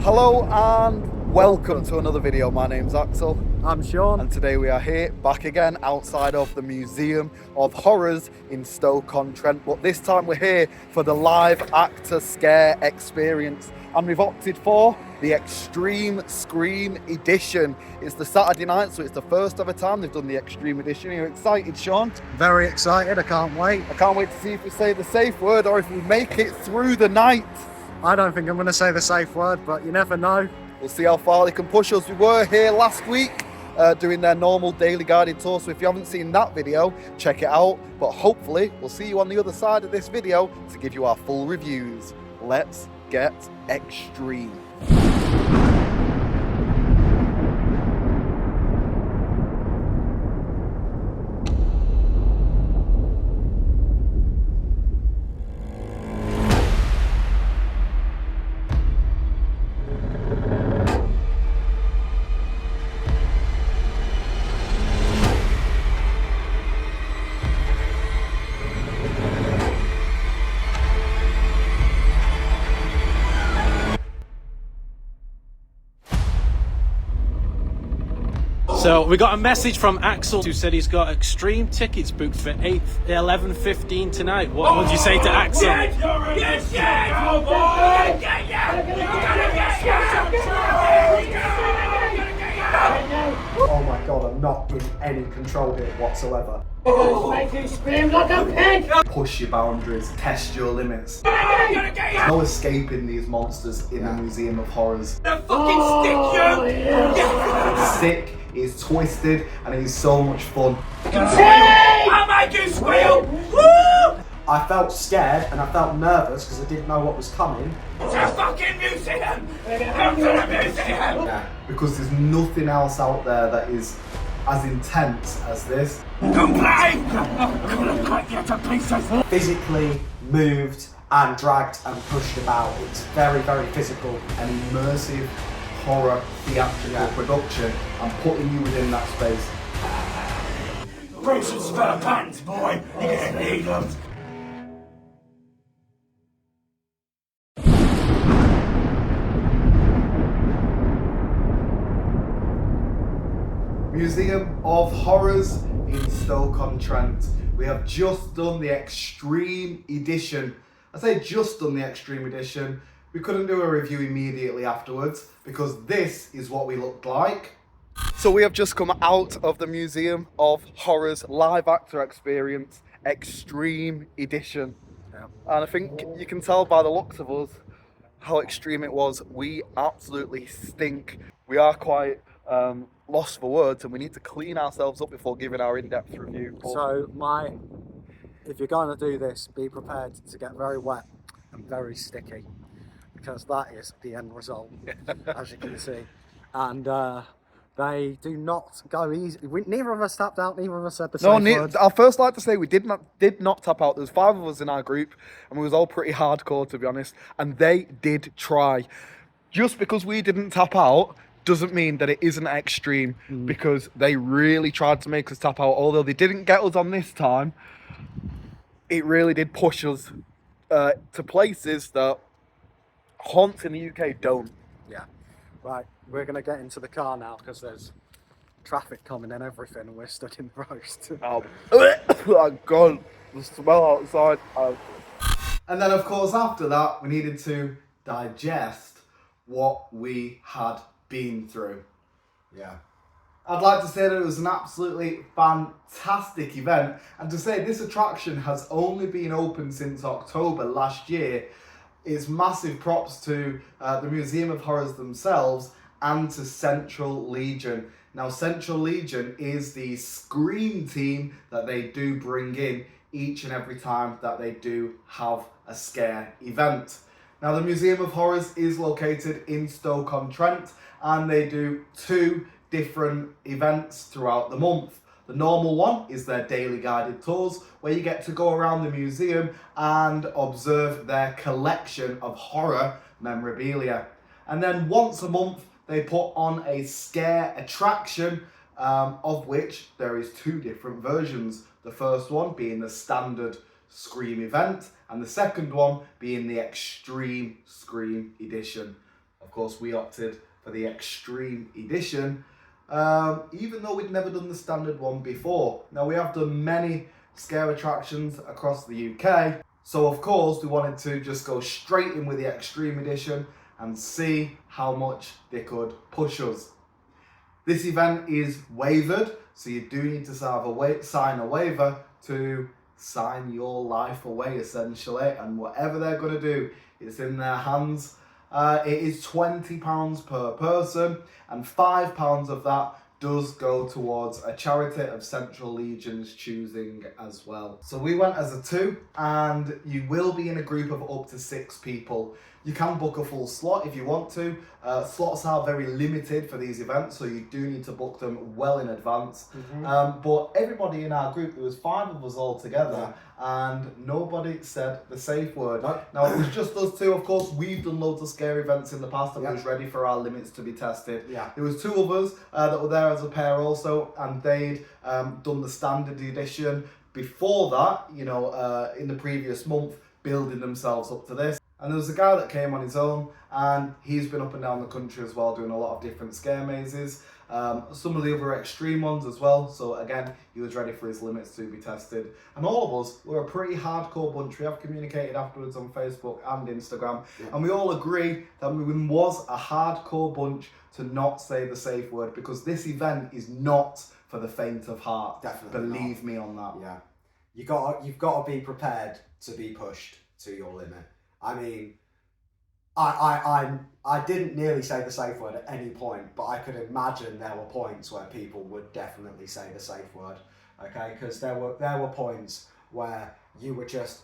Hello and welcome to another video. My name's Axel. I'm Sean. And today we are here back again outside of the Museum of Horrors in Stoke-on-Trent. But this time we're here for the live actor scare experience. And we've opted for the Extreme Scream Edition. It's the Saturday night, so it's the first ever time they've done the Extreme Edition. Are you excited, Sean? Very excited, I can't wait. I can't wait to see if we say the safe word or if we make it through the night. I don't think I'm going to say the safe word, but you never know. We'll see how far they can push us. We were here last week doing their normal daily guided tour, so if you haven't seen that video, check it out. But hopefully, we'll see you on the other side of this video to give you our full reviews. Let's get extreme. So we got a message from Axel who said he's got extreme tickets booked for 11:15 tonight. What would you say to Axel? Oh my god, I'm not in any control here whatsoever. Make you scream like a pig! Push your boundaries, test your limits. No escaping these monsters in the Museum of Horrors. The fucking stick you! Sick, he's twisted, and he's so much fun. I'll make you squeal! Woo! I felt scared and I felt nervous because I didn't know what was coming. It's a fucking museum! Come to the museum! Yeah, because there's nothing else out there that is as intense as this. Don't play! I'm gonna cut you to pieces! Physically moved and dragged and pushed about. It's very, very physical. An immersive horror theatrical production and putting you within that space. Bring some spare pants, boy! You're gonna need them! Museum of Horrors in Stoke-on-Trent. We have just done the Extreme Edition. I say just done the Extreme Edition. We couldn't do a review immediately afterwards because this is what we looked like. So we have just come out of the Museum of Horrors live actor experience Extreme Edition. Yeah. And I think you can tell by the looks of us how extreme it was. We absolutely stink. We are quite lost for words and we need to clean ourselves up before giving our in-depth review. So if you're going to do this, be prepared to get very wet and very sticky because that is the end result, as you can see. And they do not go easy. Neither of us tapped out, neither of us said the same words. I'd first like to say we did not tap out. There's 5 of us in our group and we was all pretty hardcore, to be honest, and they did try. Just because we didn't tap out doesn't mean that it isn't extreme, because they really tried to make us tap out. Although they didn't get us on this time, it really did push us to places that haunts in the UK don't. Yeah. Right, we're going to get into the car now because there's traffic coming and everything and we're stood in the roast. Oh God, the smell outside. And then of course after that we needed to digest what we had been through. Yeah. I'd like to say that it was an absolutely fantastic event, and to say this attraction has only been open since October last year is massive props to the Museum of Horrors themselves and to Central Legion. Now Central Legion is the Scream team that they do bring in each and every time that they do have a scare event. Now the Museum of Horrors is located in Stoke-on-Trent and they do 2 different events throughout the month. The normal one is their daily guided tours where you get to go around the museum and observe their collection of horror memorabilia. And then once a month they put on a scare attraction of which there is 2 different versions. The first one being the standard Scream event and the second one being the Extreme Scream Edition. Of course, we opted for the Extreme Edition, even though we'd never done the standard one before. Now, we have done many scare attractions across the UK, so of course we wanted to just go straight in with the Extreme Edition and see how much they could push us. This event is wavered, so you do need to sign a waiver to sign your life away, essentially, and whatever they're going to do, it's in their hands. It is £20 per person, and £5 of that does go towards a charity of Central Legion's choosing as well. So we went as a 2, and you will be in a group of up to 6 people. You can book a full slot if you want to. Slots are very limited for these events, so you do need to book them well in advance. But everybody in our group, there was 5 of us all together, and nobody said the safe word. Now, it was just us 2. Of course, we've done loads of scare events in the past, and we was ready for our limits to be tested. There was 2 of us that were there as a pair also, and they'd done the standard edition before that, you know, in the previous month, building themselves up to this. And there was a guy that came on his own, and he's been up and down the country as well, doing a lot of different scare mazes, some of the other extreme ones as well. So again, he was ready for his limits to be tested. And all of us were a pretty hardcore bunch. We have communicated afterwards on Facebook and Instagram, and we all agree that we was a hardcore bunch to not say the safe word, because this event is not for the faint of heart. Definitely Believe me on that. Yeah, you've got to be prepared to be pushed to your limit. I mean, I didn't nearly say the safe word at any point, but I could imagine there were points where people would definitely say the safe word, okay? Because there were points where you were just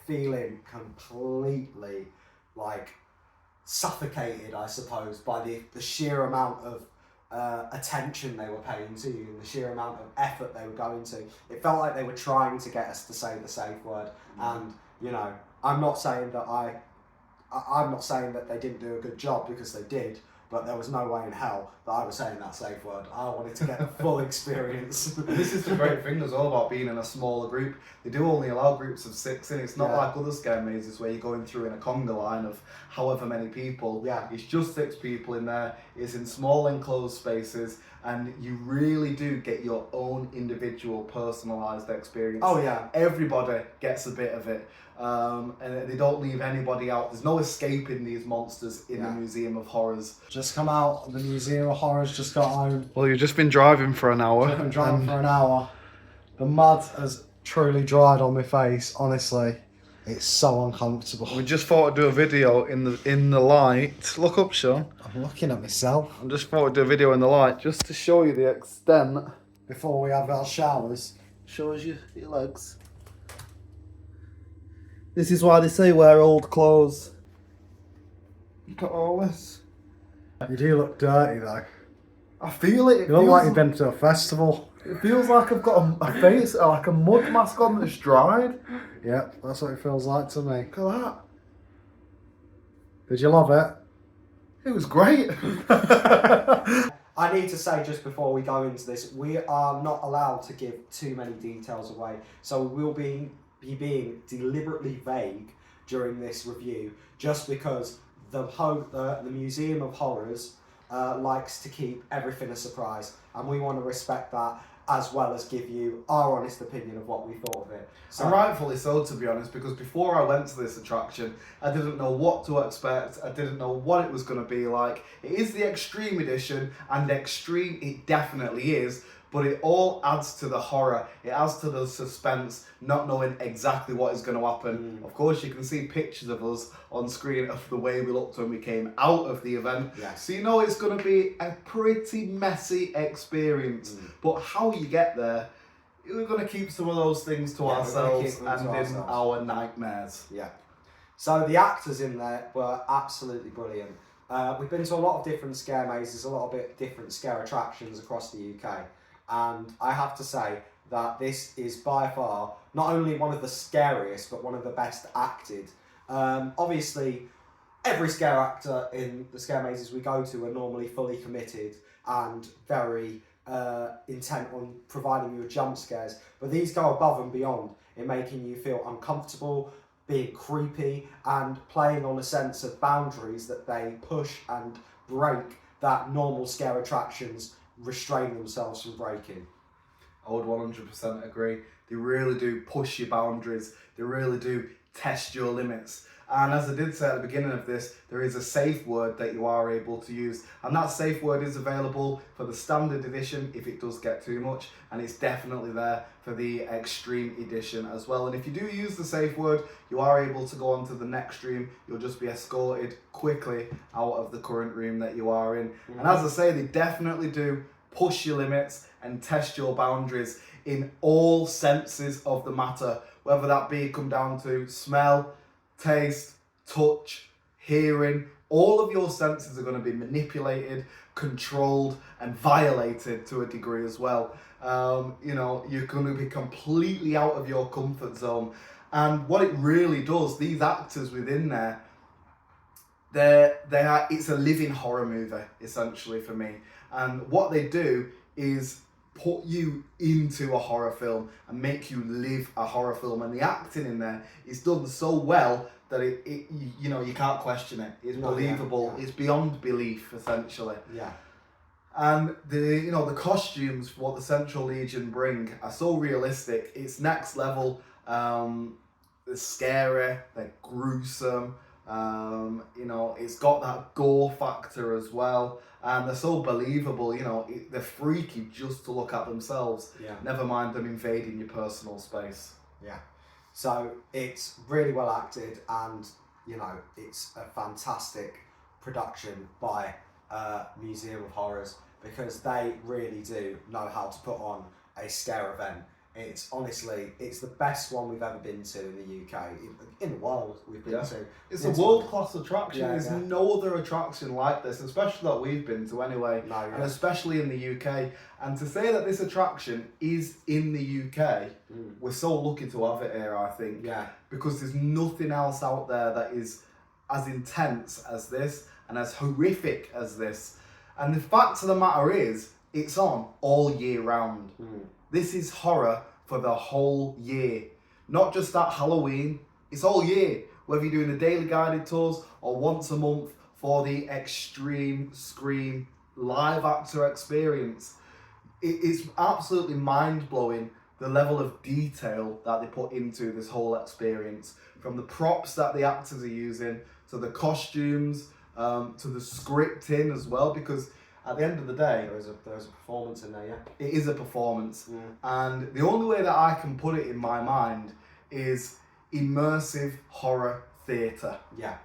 feeling completely like suffocated, I suppose, by the sheer amount of attention they were paying to you and the sheer amount of effort they were going to. It felt like they were trying to get us to say the safe word, and you know, I'm not saying that they didn't do a good job, because they did, but there was no way in hell that I was saying that safe word. I wanted to get the full experience. This is the great thing as well about being in a smaller group. They do only allow groups of 6 in. It's not like other scare mazes where you're going through in a conga line of however many people. It's just 6 people in there. It's in small enclosed spaces, and you really do get your own individual personalised experience. Everybody gets a bit of it. And they don't leave anybody out. There's no escaping these monsters in the Museum of Horrors. Just come out of the Museum of Horrors, just got home. Well, you've just been driving for an hour. I've been driving for an hour. The mud has truly dried on my face, honestly. It's so uncomfortable. We just thought I'd do a video in the light. Look up, Sean. I'm looking at myself. I just thought I'd do a video in the light just to show you the extent. Before we have our showers. Shows you your legs. This is why they say wear old clothes. Look at all this. You do look dirty though. I feel it. You look like you've been to a festival. It feels like I've got a face, like a mud mask on that's dried. Yep, that's what it feels like to me. Look at that. Did you love it? It was great. I need to say just before we go into this, we are not allowed to give too many details away. So we will be being deliberately vague during this review, just because the Museum of Horrors likes to keep everything a surprise, and we want to respect that, as well as give you our honest opinion of what we thought of it. So, and rightfully so, to be honest, because before I went to this attraction, I didn't know what to expect. I didn't know what it was going to be like. It is the Extreme Edition, and extreme it definitely is, but it all adds to the horror. It adds to the suspense, not knowing exactly what is going to happen. Of course, you can see pictures of us on screen of the way we looked when we came out of the event. So you know it's going to be a pretty messy experience. But how you get there, we're going to keep some of those things to ourselves and in our nightmares. So the actors in there were absolutely brilliant. We've been to a lot of different scare mazes, a lot of different scare attractions across the UK. And I have to say that this is by far not only one of the scariest, but one of the best acted. Obviously, every scare actor in the scare mazes we go to are normally fully committed and very intent on providing you with jump scares. But these go above and beyond in making you feel uncomfortable, being creepy and playing on a sense of boundaries that they push and break that normal scare attractions restrain themselves from breaking. I would 100% agree. They really do push your boundaries. They really do test your limits. And as I did say at the beginning of this, there is a safe word that you are able to use. And that safe word is available for the standard edition if it does get too much. And it's definitely there for the extreme edition as well. And if you do use the safe word, you are able to go on to the next room. You'll just be escorted quickly out of the current room that you are in. And as I say, they definitely do push your limits and test your boundaries in all senses of the matter, whether that be come down to smell, taste, touch, hearing. All of your senses are going to be manipulated, controlled, and violated to a degree as well. You know, you're going to be completely out of your comfort zone. And what it really does, these actors within there, it's a living horror movie, essentially, for me. And what they do is put you into a horror film and make you live a horror film. And the acting in there is done so well that it you know, you can't question it. It's believable. Yeah. It's beyond belief, essentially. Yeah. And the costumes, what the Central Legion bring, are so realistic. It's next level. They're scary. They're gruesome. It's got that gore factor as well, and they're so believable. They're freaky just to look at themselves. Yeah. Never mind them invading your personal space. Yeah. So it's really well acted, and it's a fantastic production by Museum of Horrors, because they really do know how to put on a scare event. It's the best one we've ever been to in the UK, in the world we've been to. It's a world-class attraction. There's no other attraction like this, especially that we've been to anyway, and especially in the UK. And to say that this attraction is in the UK, we're so lucky to have it here, I think. Yeah. Because there's nothing else out there that is as intense as this and as horrific as this. And the fact of the matter is, it's on all year round. This is horror for the whole year. Not just at Halloween, it's all year. Whether you're doing the daily guided tours or once a month for the extreme scream live actor experience. It's absolutely mind-blowing the level of detail that they put into this whole experience. From the props that the actors are using, to the costumes, to the scripting as well, because at the end of the day, there's a performance in there, yeah. It is a performance. And the only way that I can put it in my mind is immersive horror theatre. Yeah.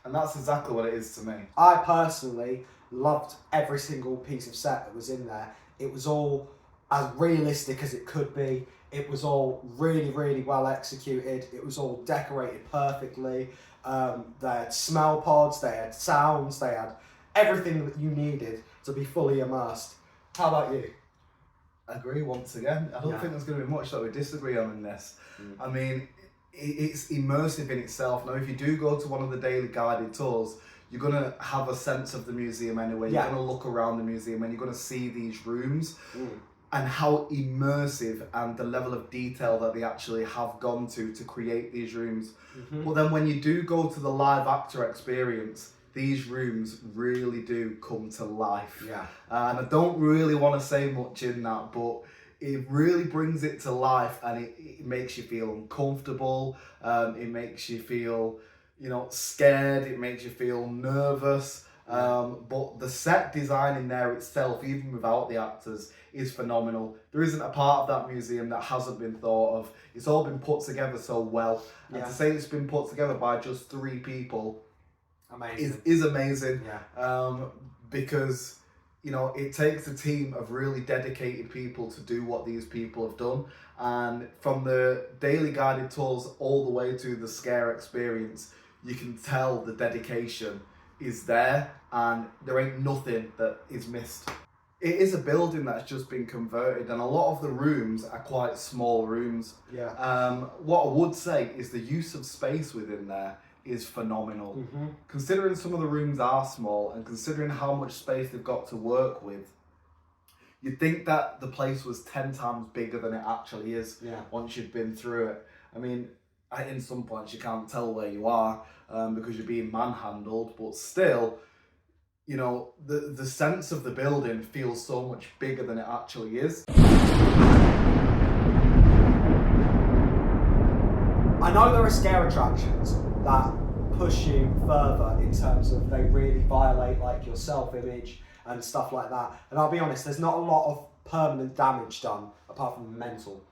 And that's exactly what it is to me. I personally loved every single piece of set that was in there. It was all as realistic as it could be. It was all really, really well executed. It was all decorated perfectly. They had smell pods, they had sounds, they had everything that you needed to be fully immersed. How about you? I agree once again. I don't think there's going to be much that we disagree on in this. I mean, it's immersive in itself. Now, if you do go to one of the daily guided tours, you're going to have a sense of the museum anyway. You're going to look around the museum and you're going to see these rooms and how immersive and the level of detail that they actually have gone to create these rooms. But then when you do go to the live actor experience, these rooms really do come to life. Yeah. And I don't really want to say much in that, but it really brings it to life, and it makes you feel uncomfortable. It makes you feel, scared. It makes you feel nervous. But the set design in there itself, even without the actors, is phenomenal. There isn't a part of that museum that hasn't been thought of. It's all been put together so well. And to say it's been put together by just 3 people is amazing. Because it takes a team of really dedicated people to do what these people have done. And from the daily guided tours all the way to the scare experience, you can tell the dedication is there, and there ain't nothing that is missed. It is a building that's just been converted, and a lot of the rooms are quite small rooms. What I would say is the use of space within there is phenomenal. Considering some of the rooms are small, and considering how much space they've got to work with, you'd think that the place was 10 times bigger than it actually is once you've been through it. I mean, in some points you can't tell where you are because you're being manhandled, but still, you know, the sense of the building feels so much bigger than it actually is. I know there are scare attractions that push you further in terms of they really violate like your self-image and stuff like that. And I'll be honest, there's not a lot of permanent damage done apart from mental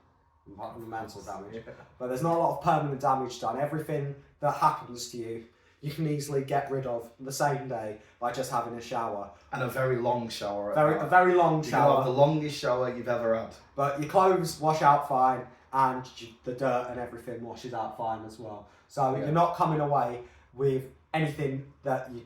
damage. But there's not a lot of permanent damage done. Everything that happens to you, you can easily get rid of the same day by just having a shower. And a very long shower. A very long You shower. can have the longest shower you've ever had. But your clothes wash out fine, and the dirt and everything washes out fine as well. So you're not coming away with anything that you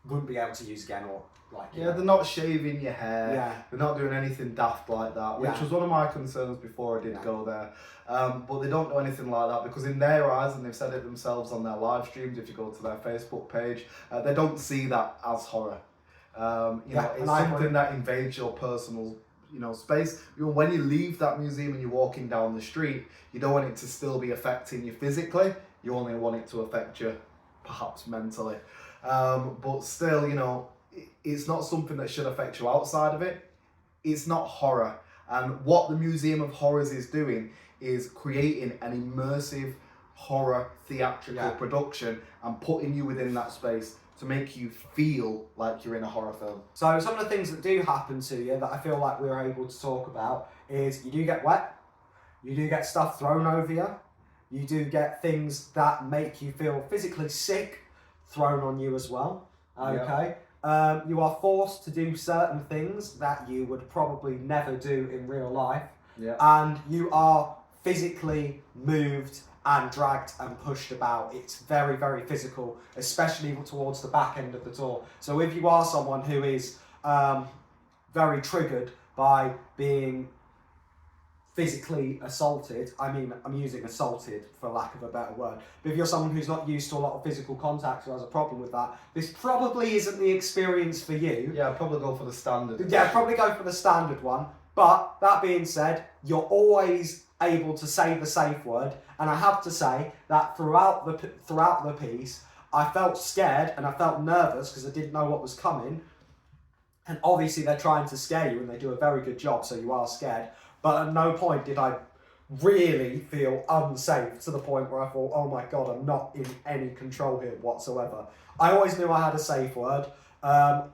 wouldn't be able to use again, or like. Yeah, they're not shaving your hair. Yeah. They're not doing anything daft like that, which was one of my concerns before I did go there. But they don't do anything like that because in their eyes, and they've said it themselves on their live streams, if you go to their Facebook page, they don't see that as horror. You know, it's something that invades your personal, you know, space. You know, when you leave that museum and you're walking down the street, you don't want it to still be affecting you physically. You only want it to affect you perhaps mentally. But still, you know, it's not something that should affect you outside of it. It's not horror. And what the Museum of Horrors is doing is creating an immersive horror theatrical production and putting you within that space to make you feel like you're in a horror film. So some of the things that do happen to you that I feel like we were able to talk about is you do get wet, you do get stuff thrown over you, you do get things that make you feel physically sick thrown on you as well. Okay. You are forced to do certain things that you would probably never do in real life. And you are physically moved and dragged and pushed about. It's very, very physical, especially towards the back end of the tour. So if you are someone who is very triggered by being physically assaulted, I mean, I'm using assaulted for lack of a better word, but if you're someone who's not used to a lot of physical contact, who has a problem with that, this probably isn't the experience for you. Yeah, I'd probably go for the standard. Yeah, probably go for the standard one. But that being said, you're always able to say the safe word, and I have to say that throughout the piece, I felt scared and I felt nervous because I didn't know what was coming. And obviously they're trying to scare you, and they do a very good job, so you are scared. But at no point did I really feel unsafe to the point where I thought, oh my God, I'm not in any control here whatsoever. I always knew I had a safe word.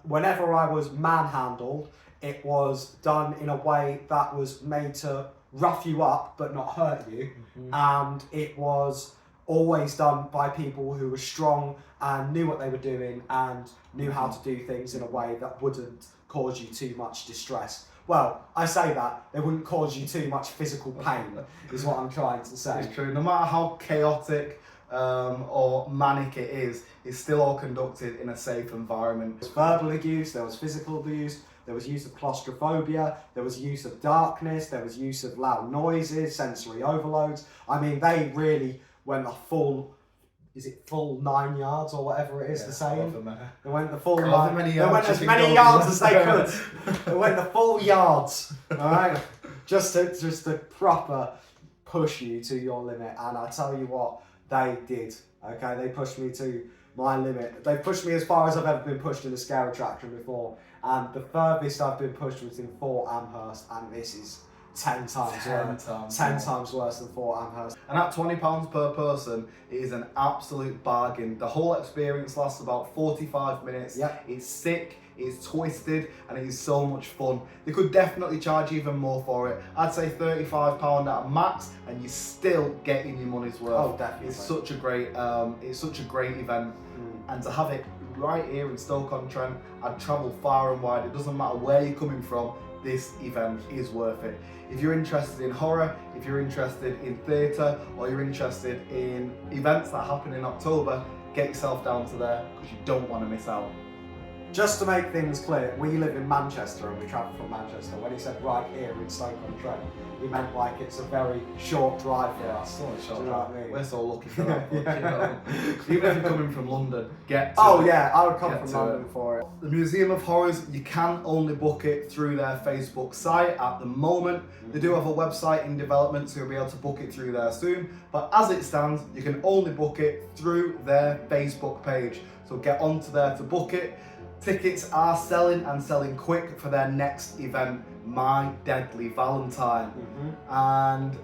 Whenever I was manhandled, it was done in a way that was made to rough you up but not hurt you. And it was always done by people who were strong and knew what they were doing and knew how to do things in a way that wouldn't cause you too much distress. Well, I say that, they wouldn't cause you too much physical pain, is what I'm trying to say. It's true. No matter how chaotic or manic it is, it's still all conducted in a safe environment. There was verbal abuse, there was physical abuse, there was use of claustrophobia, there was use of darkness, there was use of loud noises, sensory overloads. I mean, they really went the full, is it full 9 yards or whatever it is the saying? They went the full line. They went as many yards as they could. They went the full yards, all right? Just to proper push you to your limit. And I tell you what, they did. Okay, they pushed me to my limit. They pushed me as far as I've ever been pushed in a scare attraction before. And the furthest I've been pushed was in Fort Amherst, and this is 10 times worse than Fort Amherst. And at £20 per person, it is an absolute bargain. The whole experience lasts about 45 minutes. It's sick, it's twisted, and it is so much fun. They could definitely charge even more for it. I'd say £35 at a max, and you're still getting your money's worth. Oh, definitely. It's such a great event, and to have it right here in Stoke-on-Trent, I'd travel far and wide. It doesn't matter where you're coming from. This event is worth it. If you're interested in horror, if you're interested in theatre, or you're interested in events that happen in October, get yourself down to there because you don't want to miss out. Just to make things clear, we live in Manchester and we travel from Manchester. When he said right here in Stoke-on-Trent, he meant like it's a very short drive for us. So short Do you know what I mean? We're so lucky for that. But, you know, even if you're coming from London, get to Oh it. yeah, I would come Get from to London it. for it. The Museum of Horrors, you can only book it through their Facebook site at the moment. They do have a website in development, so you'll be able to book it through there soon. But as it stands, you can only book it through their Facebook page. So get onto there to book it. Tickets are selling and selling quick for their next event, My Deadly Valentine. And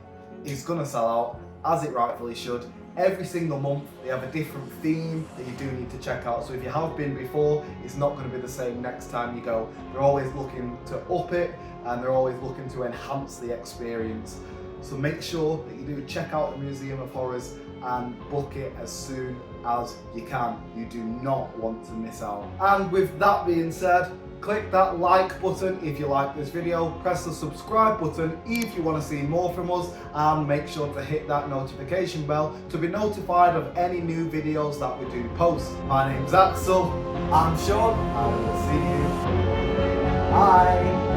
it's gonna sell out, as it rightfully should. Every single month they have a different theme that you do need to check out. So if you have been before, it's not going to be the same next time you go. They're always looking to up it and they're always looking to enhance the experience. So make sure that you do check out the Museum of Horrors and book it as soon as you can. You do not want to miss out. And with that being said, click that like button if you like this video, press the subscribe button if you want to see more from us, and make sure to hit that notification bell to be notified of any new videos that we do post. My name's Axel, I'm Sean. and we'll see you. Bye.